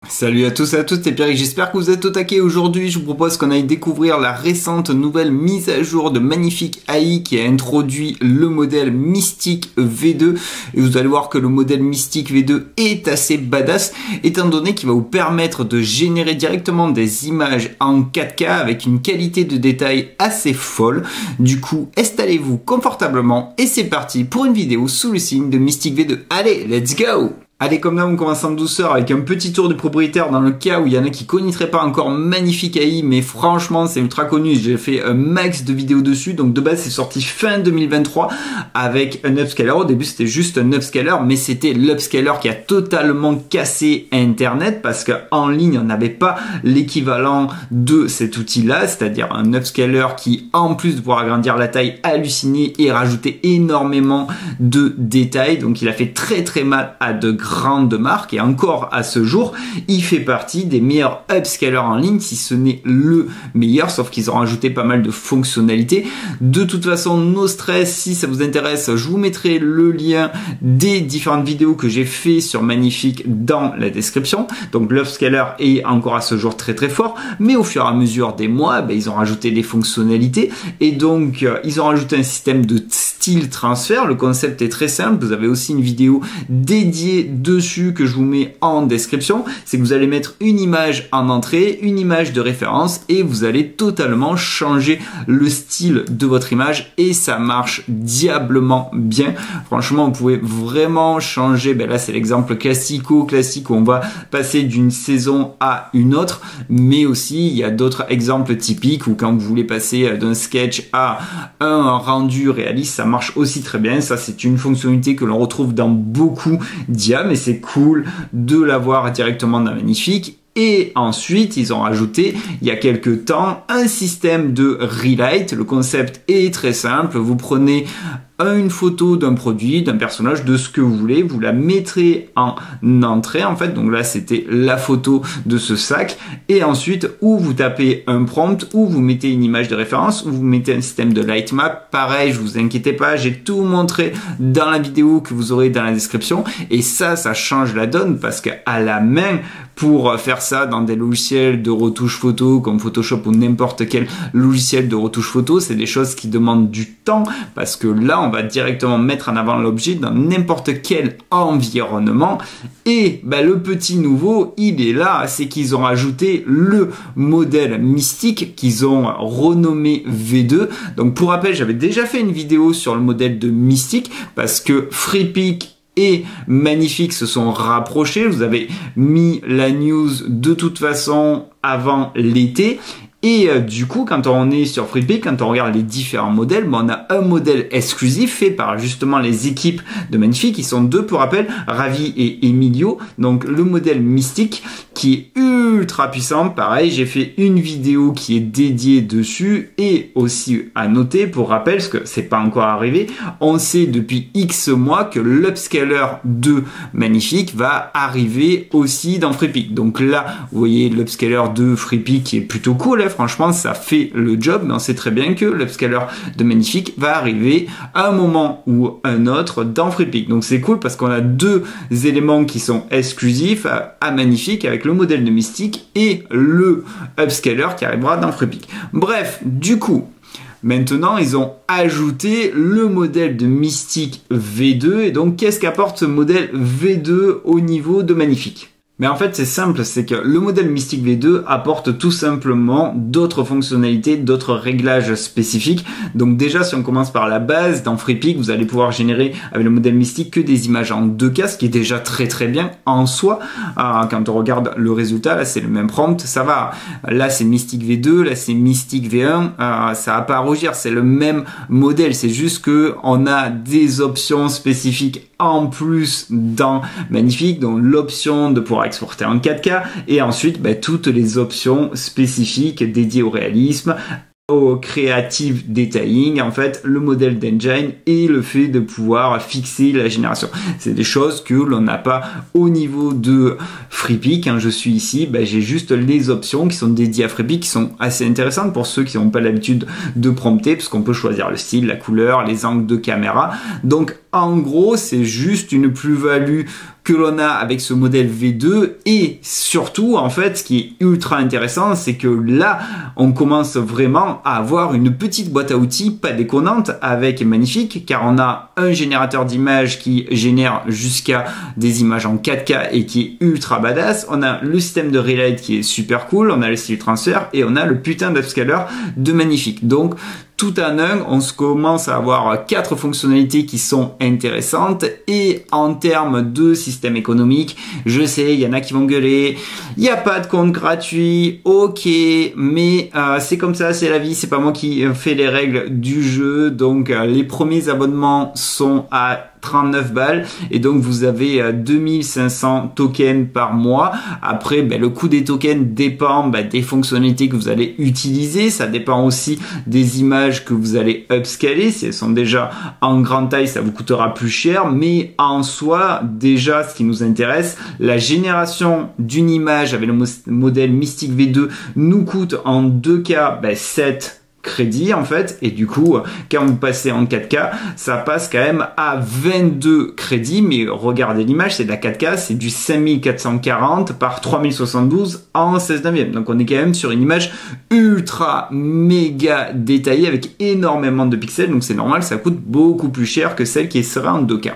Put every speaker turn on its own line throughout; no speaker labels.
Salut à tous et à toutes, c'est Pierre, j'espère que vous êtes au taquet. Aujourd'hui, je vous propose qu'on aille découvrir la récente nouvelle mise à jour de Magnifique AI qui a introduit le modèle Mystique V2. Et vous allez voir que le modèle Mystique V2 est assez badass, étant donné qu'il va vous permettre de générer directement des images en 4K avec une qualité de détail assez folle. Du coup, installez-vous confortablement et c'est parti pour une vidéo sous le signe de Mystique V2. Allez, let's go! Allez, comme là, on commence en douceur avec un petit tour du propriétaire dans le cas où il y en a qui connaîtraient pas encore Magnifique AI, mais franchement, c'est ultra connu. J'ai fait un max de vidéos dessus. Donc, de base, c'est sorti fin 2023 avec un upscaler. Au début, c'était juste un upscaler, mais c'était l'upscaler qui a totalement cassé Internet parce qu'en ligne, on n'avait pas l'équivalent de cet outil-là, c'est-à-dire un upscaler qui, en plus de pouvoir agrandir la taille, halluciné et rajouter énormément de détails. Donc, il a fait très mal à de grande marque et encore à ce jour il fait partie des meilleurs upscalers en ligne, si ce n'est le meilleur, sauf qu'ils ont rajouté pas mal de fonctionnalités. De toute façon, no stress, si ça vous intéresse, je vous mettrai le lien des différentes vidéos que j'ai fait sur Magnifique dans la description. Donc l'upscaler est encore à ce jour très fort, mais au fur et à mesure des mois, ils ont rajouté des fonctionnalités et donc ils ont rajouté un système de style transfert. Le concept est très simple, vous avez aussi une vidéo dédiée dessus que je vous mets en description. C'est que vous allez mettre une image en entrée, une image de référence et vous allez totalement changer le style de votre image et ça marche diablement bien. Franchement, vous pouvez vraiment changer. Là, c'est l'exemple classique où on va passer d'une saison à une autre, mais aussi il y a d'autres exemples typiques où quand vous voulez passer d'un sketch à un rendu réaliste, ça marche aussi très bien. Ça, c'est une fonctionnalité que l'on retrouve dans beaucoup d'IA, mais c'est cool de l'avoir directement dans Magnifique. Et ensuite, ils ont rajouté, il y a quelques temps, un système de relight. Le concept est très simple. Vous prenez une photo d'un produit, d'un personnage, de ce que vous voulez, vous la mettrez en entrée en fait, donc là c'était la photo de ce sac, et ensuite ou vous tapez un prompt, ou vous mettez une image de référence, ou vous mettez un système de light map. Pareil, je vous inquiétez pas, j'ai tout montré dans la vidéo que vous aurez dans la description, et ça change la donne, parce qu'à la main, pour faire ça dans des logiciels de retouche photo comme Photoshop ou n'importe quel logiciel de retouche photo, c'est des choses qui demandent du temps, parce que là on va directement mettre en avant l'objet dans n'importe quel environnement. Et le petit nouveau, il est là, c'est qu'ils ont rajouté le modèle Mystique qu'ils ont renommé V2. Donc pour rappel, j'avais déjà fait une vidéo sur le modèle de Mystique parce que Freepik et Magnifique se sont rapprochés. Je vous avais mis la news de toute façon avant l'été. Et du coup, quand on est sur Freepik, quand on regarde les différents modèles, on a un modèle exclusif fait par justement les équipes de Magnifique. Ils sont deux, pour rappel, Ravi et Emilio. Donc le modèle Mystique qui est ultra puissant. Pareil, j'ai fait une vidéo qui est dédiée dessus. Et aussi à noter, pour rappel, parce que c'est pas encore arrivé, on sait depuis X mois que l'upscaler de Magnifique va arriver aussi dans Freepik. Donc là, vous voyez l'upscaler de Freepik qui est plutôt cool. Franchement, ça fait le job, mais on sait très bien que l'upscaler de Magnifique va arriver à un moment ou un autre dans Freepik. Donc c'est cool parce qu'on a deux éléments qui sont exclusifs à Magnifique avec le modèle de Mystique et le upscaler qui arrivera dans Freepik. Bref, du coup, maintenant, ils ont ajouté le modèle de Mystique V2. Et donc, qu'est-ce qu'apporte ce modèle V2 au niveau de Magnifique ? Mais en fait, c'est simple, c'est que le modèle Mystique V2 apporte tout simplement d'autres fonctionnalités, d'autres réglages spécifiques. Donc déjà, si on commence par la base, dans Freepik, vous allez pouvoir générer avec le modèle Mystique que des images en 2K, ce qui est déjà très bien en soi. Quand on regarde le résultat, là c'est le même prompt, ça va. Là c'est Mystique V2, là c'est Mystique V1, ça va pas à rougir, c'est le même modèle. C'est juste que on a des options spécifiques en plus dans Magnifique, donc l'option de pouvoir exporter en 4K et ensuite toutes les options spécifiques dédiées au réalisme, au creative detailing, en fait, le modèle d'engine et le fait de pouvoir fixer la génération. C'est des choses que l'on n'a pas au niveau de Freepik. Je suis ici, j'ai juste les options qui sont dédiées à Freepik qui sont assez intéressantes pour ceux qui n'ont pas l'habitude de prompter parce qu'on peut choisir le style, la couleur, les angles de caméra. Donc, en gros, c'est juste une plus-value que l'on a avec ce modèle V2 et surtout, en fait, ce qui est ultra intéressant, c'est que là, on commence vraiment à avoir une petite boîte à outils pas déconnante avec Magnifique, car on a un générateur d'images qui génère jusqu'à des images en 4K et qui est ultra badass. On a le système de Relight qui est super cool, on a le style transfert et on a le putain d'upscaler de Magnifique. Donc, tout en un, on commence à avoir 4 fonctionnalités qui sont intéressantes et en termes de système économique, je sais, il y en a qui vont gueuler, il n'y a pas de compte gratuit, ok, mais c'est comme ça, c'est la vie, c'est pas moi qui fais les règles du jeu, donc les premiers abonnements sont à 39 balles et donc vous avez 2500 tokens par mois. Après, le coût des tokens dépend des fonctionnalités que vous allez utiliser, ça dépend aussi des images que vous allez upscaler. Si elles sont déjà en grande taille, ça vous coûtera plus cher, mais en soi, déjà, ce qui nous intéresse, la génération d'une image avec le modèle Mystic V2 nous coûte en 2K 7 crédit en fait, et du coup quand vous passez en 4K ça passe quand même à 22 crédits, mais regardez l'image, c'est de la 4K, c'est du 5440 par 3072 en 16/9, donc on est quand même sur une image ultra méga détaillée avec énormément de pixels, donc c'est normal, ça coûte beaucoup plus cher que celle qui sera en 2K.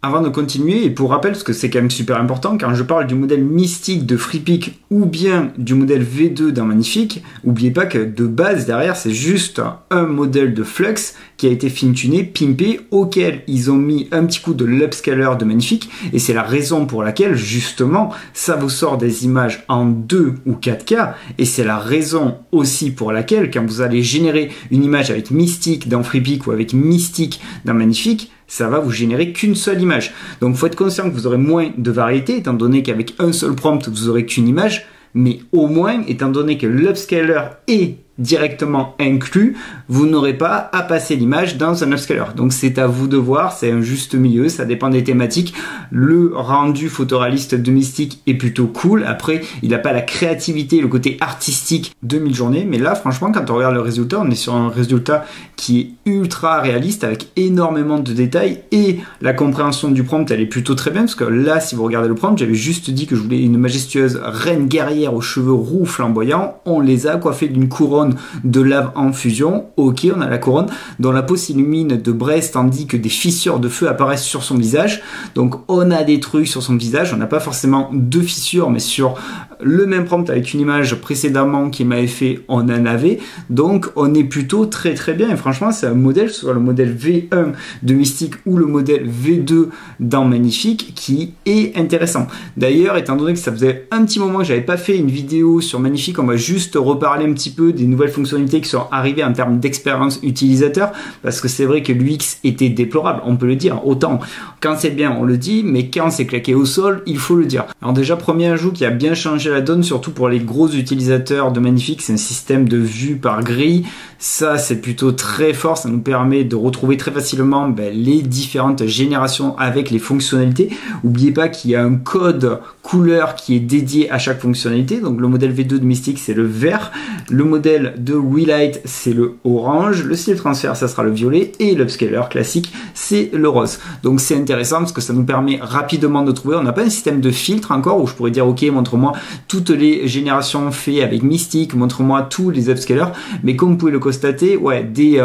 Avant de continuer, et pour rappel, parce que c'est quand même super important, quand je parle du modèle Mystic de Freepik ou bien du modèle V2 dans Magnifique, n'oubliez pas que de base derrière c'est juste un modèle de Flux qui a été fine-tuné, pimpé, auquel ils ont mis un petit coup de l'upscaler de Magnifique, et c'est la raison pour laquelle justement ça vous sort des images en 2 ou 4K, et c'est la raison aussi pour laquelle quand vous allez générer une image avec Mystic dans Freepik ou avec Mystic dans Magnifique, ça va vous générer qu'une seule image. Donc, il faut être conscient que vous aurez moins de variété, étant donné qu'avec un seul prompt, vous aurez qu'une image, mais au moins, étant donné que l'upscaler est directement inclus, vous n'aurez pas à passer l'image dans un upscaler. Donc c'est à vous de voir, c'est un juste milieu, ça dépend des thématiques. Le rendu photoréaliste de Mystic est plutôt cool. Après, il n'a pas la créativité, le côté artistique de Midjourney, mais là, franchement, quand on regarde le résultat, on est sur un résultat qui est ultra réaliste avec énormément de détails et la compréhension du prompt, elle est plutôt très bien parce que là, si vous regardez le prompt, j'avais juste dit que je voulais une majestueuse reine guerrière aux cheveux roux flamboyants. On les a coiffés d'une couronne de lave en fusion. Ok, on a la couronne dont la peau s'illumine de braise tandis que des fissures de feu apparaissent sur son visage. Donc on a des trucs sur son visage, on n'a pas forcément deux fissures, mais sur le même prompt avec une image précédemment qui m'avait fait, on en avait. Donc on est plutôt très très bien et franchement c'est un modèle, soit le modèle V1 de Mystic ou le modèle V2 dans Magnifique qui est intéressant. D'ailleurs, étant donné que ça faisait un petit moment que j'avais pas fait une vidéo sur Magnifique, on va juste reparler un petit peu des nouvelles fonctionnalités qui sont arrivées en termes d'expérience utilisateur, parce que c'est vrai que l'UX était déplorable, on peut le dire. Autant quand c'est bien on le dit, mais quand c'est claqué au sol, il faut le dire. Alors déjà, premier ajout qui a bien changé la donne, surtout pour les gros utilisateurs de Magnifique, c'est un système de vue par grille. Ça c'est plutôt très fort, ça nous permet de retrouver très facilement les différentes générations avec les fonctionnalités. N'oubliez pas qu'il y a un code couleur qui est dédié à chaque fonctionnalité. Donc le modèle V2 de Mystic c'est le vert, le modèle de Relight c'est le orange, le style transfert ça sera le violet et l'upscaler classique c'est le rose. Donc c'est intéressant parce que ça nous permet rapidement de trouver. On n'a pas un système de filtre encore où je pourrais dire ok, montre-moi toutes les générations faites avec Mystic, montre-moi tous les upscalers, mais comme vous pouvez le constater, ouais, des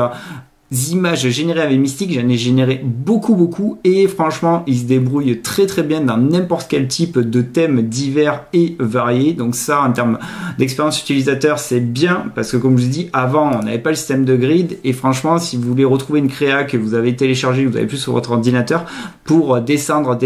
images générées avec Mystic, j'en ai généré beaucoup et franchement ils se débrouillent très très bien dans n'importe quel type de thème divers et varié. Donc ça, en termes d'expérience utilisateur, c'est bien parce que comme je vous dis, avant on n'avait pas le système de grid et franchement si vous voulez retrouver une créa que vous avez téléchargée, vous avez plus sur votre ordinateur, pour descendre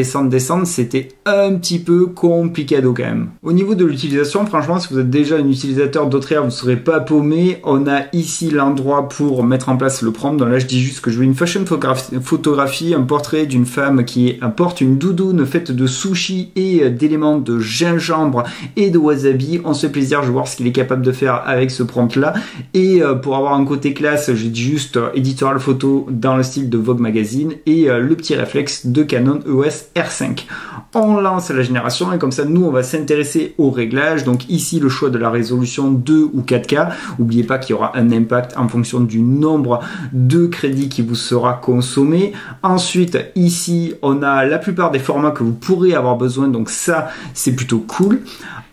c'était un petit peu complicado quand même. Au niveau de l'utilisation, franchement si vous êtes déjà un utilisateur d'Autreia, vous ne serez pas paumé. On a ici l'endroit pour mettre en place le prompt. Donc là je dis juste que je veux une fashion photographie, un portrait d'une femme qui porte une doudoune faite de sushi et d'éléments de gingembre et de wasabi. On se fait plaisir, je vais voir ce qu'il est capable de faire avec ce prompt là. Et pour avoir un côté classe, j'ai dit juste éditorial photo dans le style de Vogue Magazine et le petit réflexe de Canon EOS R5. On lance la génération et comme ça nous on va s'intéresser aux réglages. Donc ici le choix de la résolution 2 ou 4K. N'oubliez pas qu'il y aura un impact en fonction du nombre de crédit qui vous sera consommé. Ensuite, ici, on a la plupart des formats que vous pourrez avoir besoin, donc ça, c'est plutôt cool.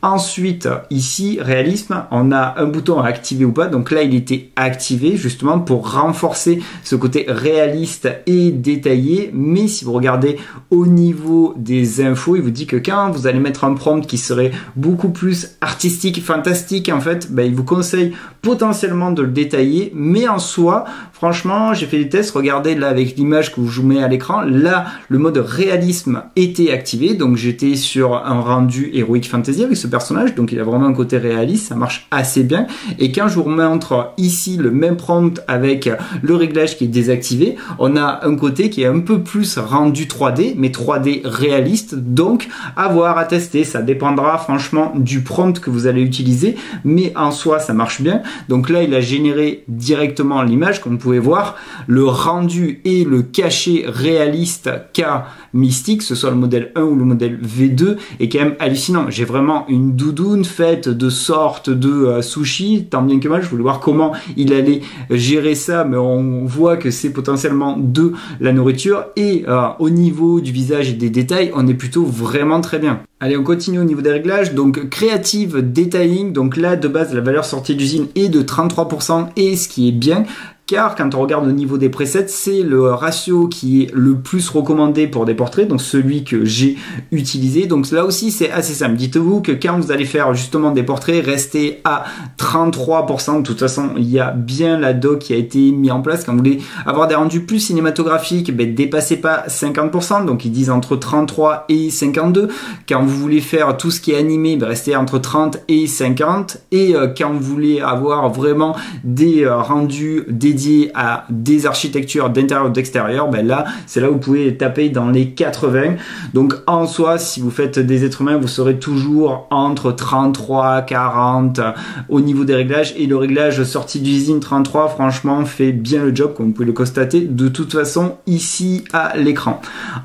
Ensuite, ici, réalisme, on a un bouton à activer ou pas. Donc là, il était activé justement pour renforcer ce côté réaliste et détaillé. Mais si vous regardez au niveau des infos, il vous dit que quand vous allez mettre un prompt qui serait beaucoup plus artistique, fantastique, en fait, il vous conseille potentiellement de le détailler. Mais en soi, franchement, j'ai fait des tests. Regardez là avec l'image que je vous mets à l'écran. Là, le mode réalisme était activé. Donc j'étais sur un rendu Heroic Fantasy avec ce personnage, donc il a vraiment un côté réaliste, ça marche assez bien. Et quand je vous montre ici le même prompt avec le réglage qui est désactivé, on a un côté qui est un peu plus rendu 3D, mais 3D réaliste, donc à voir, à tester, ça dépendra franchement du prompt que vous allez utiliser, mais en soi ça marche bien. Donc là il a généré directement l'image, comme vous pouvez voir, le rendu et le cachet réaliste qu'a Mystique, que ce soit le modèle 1 ou le modèle V2, est quand même hallucinant. J'ai vraiment une doudoune faite de sorte de sushi, tant bien que mal. Je voulais voir comment il allait gérer ça, mais on voit que c'est potentiellement de la nourriture. Et au niveau du visage et des détails, on est plutôt vraiment très bien. Allez, on continue au niveau des réglages. Donc, Creative Detailing. Donc là, de base, la valeur sortie d'usine est de 33%, et ce qui est bien. Car quand on regarde au niveau des presets, c'est le ratio qui est le plus recommandé pour des portraits, donc celui que j'ai utilisé. Donc là aussi c'est assez simple. Dites-vous que quand vous allez faire justement des portraits, restez à 33%. De toute façon, il y a bien la doc qui a été mise en place. Quand vous voulez avoir des rendus plus cinématographiques, dépassez pas 50%. Donc ils disent entre 33 et 52. Quand vous voulez faire tout ce qui est animé, restez entre 30 et 50. Et quand vous voulez avoir vraiment des rendus dédiés à des architectures d'intérieur ou d'extérieur, là c'est là où vous pouvez taper dans les 80. Donc en soi, si vous faites des êtres humains, vous serez toujours entre 33 40 au niveau des réglages, et le réglage sorti d'usine 33 franchement fait bien le job, comme vous pouvez le constater de toute façon ici à l'écran.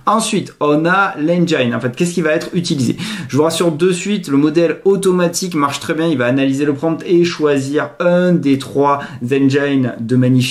Ensuite on a l'engine. En fait, qu'est-ce qui va être utilisé? Je vous rassure de suite, le modèle automatique marche très bien. Il va analyser le prompt et choisir un des 3 engines de Magnifique.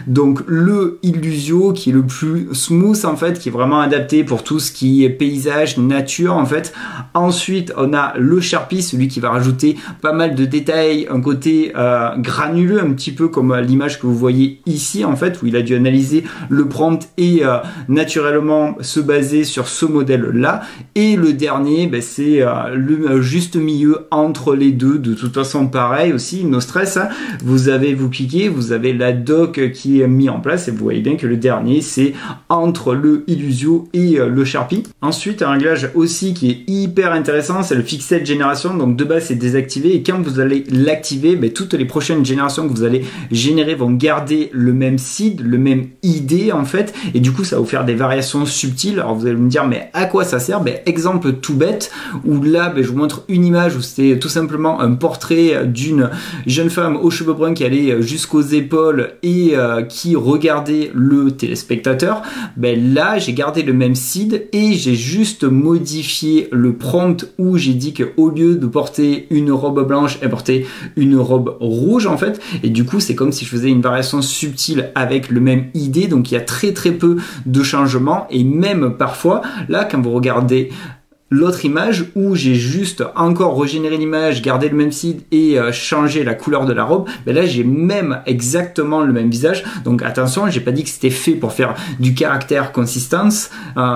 Donc le Illusio qui est le plus smooth en fait, qui est vraiment adapté pour tout ce qui est paysage, nature en fait. Ensuite on a le Sharpie, celui qui va rajouter pas mal de détails, un côté granuleux, un petit peu comme l'image que vous voyez ici en fait, où il a dû analyser le prompt et naturellement se baser sur ce modèle là. Et le dernier, c'est le juste milieu entre les deux. De toute façon pareil aussi, no stress, hein. Vous cliquez, vous avez la doc qui est mis en place, et vous voyez bien que le dernier c'est entre le Illusio et le Sharpie. Ensuite, un réglage aussi qui est hyper intéressant, c'est le Pixel Génération. Donc de base c'est désactivé, et quand vous allez l'activer, toutes les prochaines générations que vous allez générer vont garder le même seed, le même ID en fait, et du coup ça va vous faire des variations subtiles. Alors vous allez me dire mais à quoi ça sert? Exemple tout bête, où là je vous montre une image où c'était tout simplement un portrait d'une jeune femme aux cheveux bruns qui allait jusqu'aux épaules et qui regardait le téléspectateur. Là j'ai gardé le même seed et j'ai juste modifié le prompt, où j'ai dit que au lieu de porter une robe blanche, elle portait une robe rouge en fait, et du coup c'est comme si je faisais une variation subtile avec le même ID. Donc il y a très peu de changements, et même parfois là quand vous regardez l'autre image où j'ai juste encore régénéré l'image, gardé le même seed et changé la couleur de la robe, là j'ai même exactement le même visage. Donc attention, j'ai pas dit que c'était fait pour faire du caractère consistance,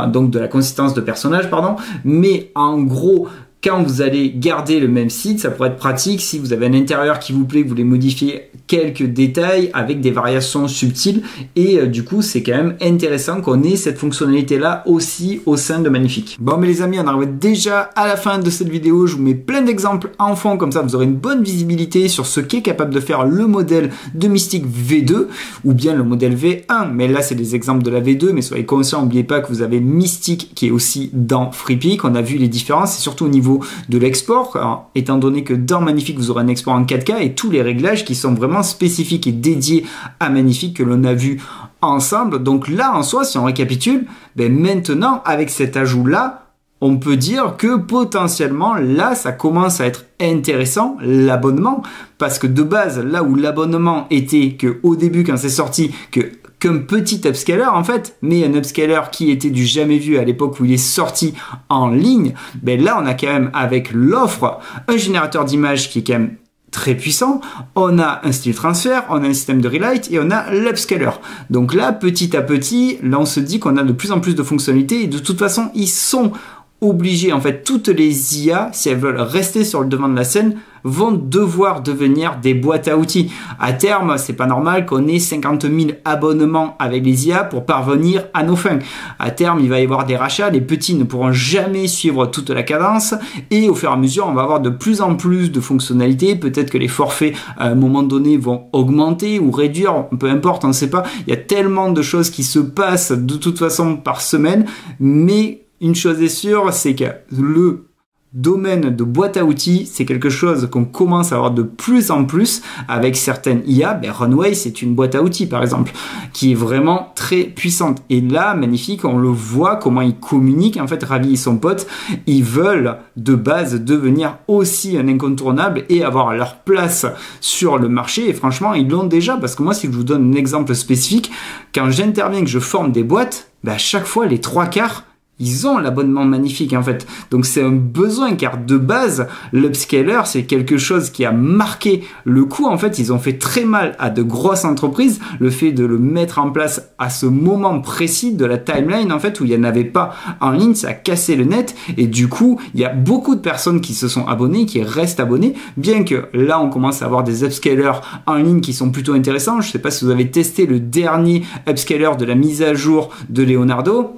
donc de la consistance de personnage pardon, mais en gros quand vous allez garder le même seed, ça pourrait être pratique si vous avez un intérieur qui vous plaît, vous voulez modifier quelques détails avec des variations subtiles, et du coup c'est quand même intéressant qu'on ait cette fonctionnalité là aussi au sein de Magnifique. Bon mais les amis, on arrive déjà à la fin de cette vidéo. Je vous mets plein d'exemples en fond, comme ça vous aurez une bonne visibilité sur ce qu'est capable de faire le modèle de Mystique V2 ou bien le modèle V1, mais là c'est des exemples de la V2, mais soyez conscients, n'oubliez pas que vous avez Mystique qui est aussi dans Freepik. On a vu les différences, et surtout au niveau de l'export, étant donné que dans Magnifique vous aurez un export en 4K et tous les réglages qui sont vraiment spécifiques et dédiés à Magnifique que l'on a vu ensemble. Donc là en soi, si on récapitule, maintenant avec cet ajout là, on peut dire que potentiellement là ça commence à être intéressant, l'abonnement, parce que de base là où l'abonnement était que au début quand c'est sorti que qu'un petit upscaler en fait, mais un upscaler qui était du jamais vu à l'époque où il est sorti en ligne. Ben là on a quand même avec l'offre un générateur d'images qui est quand même très puissant, on a un style transfer, on a un système de relight et on a l'upscaler. Donc là, petit à petit, là on se dit qu'on a de plus en plus de fonctionnalités et de toute façon, ils sont obligés, en fait, toutes les IA, si elles veulent rester sur le devant de la scène, vont devoir devenir des boîtes à outils. À terme, c'est pas normal qu'on ait 50 000 abonnements avec les IA pour parvenir à nos fins. À terme, il va y avoir des rachats, les petits ne pourront jamais suivre toute la cadence et au fur et à mesure, on va avoir de plus en plus de fonctionnalités. Peut-être que les forfaits, à un moment donné, vont augmenter ou réduire, peu importe, on ne sait pas. Il y a tellement de choses qui se passent de toute façon par semaine, mais une chose est sûre, c'est que le domaine de boîte à outils, c'est quelque chose qu'on commence à avoir de plus en plus avec certaines IA. Ben, Runway, c'est une boîte à outils, par exemple, qui est vraiment très puissante. Et là, magnifique, on le voit, comment ils communiquent. En fait, Ravi et son pote, ils veulent de base devenir aussi un incontournable et avoir leur place sur le marché. Et franchement, ils l'ont déjà, parce que moi, si je vous donne un exemple spécifique, quand j'interviens, que je forme des boîtes, ben, à chaque fois, les 3/4, ils ont l'abonnement magnifique en fait. Donc c'est un besoin car de base, l'upscaler c'est quelque chose qui a marqué le coup. En fait, ils ont fait très mal à de grosses entreprises. Le fait de le mettre en place à ce moment précis de la timeline en fait où il n'y en avait pas en ligne, ça a cassé le net. Et du coup, il y a beaucoup de personnes qui se sont abonnées, qui restent abonnées. Bien que là, on commence à avoir des upscalers en ligne qui sont plutôt intéressants. Je ne sais pas si vous avez testé le dernier upscaler de la mise à jour de Leonardo.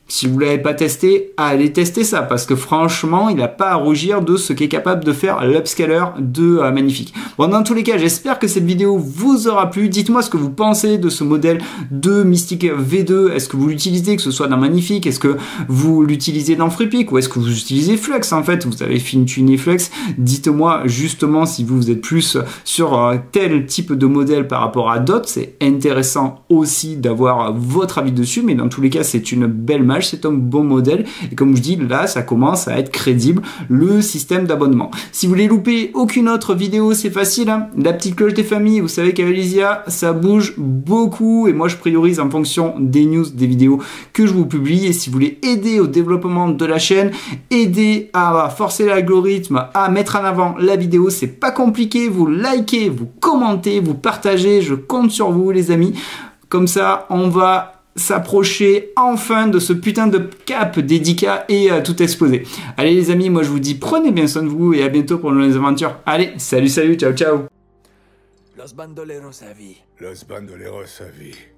Si vous ne l'avez pas testé, allez tester ça parce que franchement, il n'a pas à rougir de ce qu'est capable de faire l'upscaler de Magnifique. Bon, dans tous les cas, j'espère que cette vidéo vous aura plu. Dites-moi ce que vous pensez de ce modèle de Mystique V2. Est-ce que vous l'utilisez, que ce soit dans Magnifique? Est-ce que vous l'utilisez dans FreePic ou est-ce que vous utilisez Flux en fait? Vous avez fine-tuné Flux. Dites-moi justement si vous êtes plus sur tel type de modèle par rapport à d'autres. C'est intéressant aussi d'avoir votre avis dessus, mais dans tous les cas, c'est une belle marque. C'est un bon modèle et comme je dis là ça commence à être crédible le système d'abonnement. Si vous voulez louper aucune autre vidéo, c'est facile hein, la petite cloche des familles, vous savez qu'avec les IA ça bouge beaucoup et moi je priorise en fonction des news, des vidéos que je vous publie. Et si vous voulez aider au développement de la chaîne, aider à forcer l'algorithme à mettre en avant la vidéo, c'est pas compliqué, vous likez, vous commentez, vous partagez, je compte sur vous les amis, comme ça on va s'approcher enfin de ce putain de cap des 10K et tout exploser. Allez les amis, moi je vous dis prenez bien soin de vous et à bientôt pour de nouvelles aventures. Allez, salut, ciao, ciao.
Los bandoleros à vie.
Los bandoleros à vie.